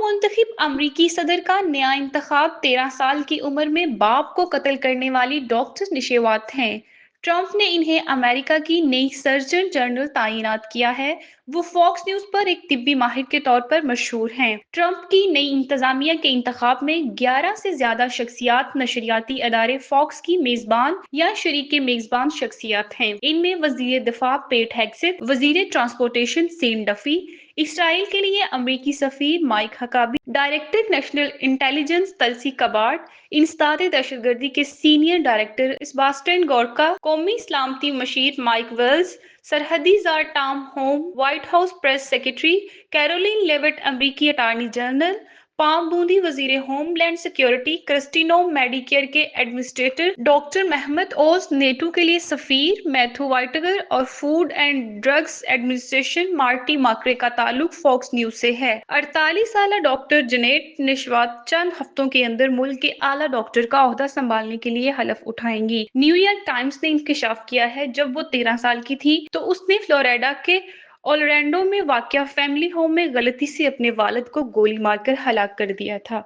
नवमुंतखब अमरीकी सदर का नया इंतखाब 13 साल की उम्र में बाप को कत्ल करने वाली डॉक्टर निशेवात हैं। ट्रंप ने इन्हें अमेरिका की नई सर्जन जनरल तैनात किया है। वो फॉक्स न्यूज पर एक तिब्बी माहिर के तौर पर मशहूर हैं। ट्रंप की नई इंतजामिया के इंतखाब में 11 से ज्यादा शख्सियात नशरियाती अदारे फॉक्स की मेजबान या शरीक मेजबान शख्सियात हैं। इनमें वजीर दिफा पेट हेग्सेथ, वजीर ट्रांसपोर्टेशन सेन डफी, इसराइल के लिए अमरीकी सफीर Mike Huckabee, director national intelligence Tulsi Gabbard, इंसदाद दहशतगर्दी के सीनियर डायरेक्टर सेबास्टियन गोरका, कौमी सलामती मशीर माइक वेल्स, सरहदी जार Tom Homan, White House press secretary Karoline Leavitt, अमरीकी अटॉर्नी जनरल पाम बूंदी, वजीर होमलैंड सिक्योरिटी क्रिस्टिनो, मेडिकेयर के administrator doctor Mehmet Oz, NATO के लिए सफीर मैथ्यू वाइटगर और food and drugs administration Marty Makary का ताल्लुक फॉक्स न्यूज से है। 48 साल डॉक्टर जनेट निशवात चंद हफ्तों के अंदर मुल्क के आला डॉक्टर का ओहदा संभालने के लिए हलफ उठाएंगी। न्यूयॉर्क टाइम्स ने इंकशाफ किया है, जब वो 13 साल की थी तो उसने फ्लोरिडा के ओरलैंडो में वाक़या फैमिली होम में गलती से अपने वालिद को गोली मारकर हलाक कर दिया था।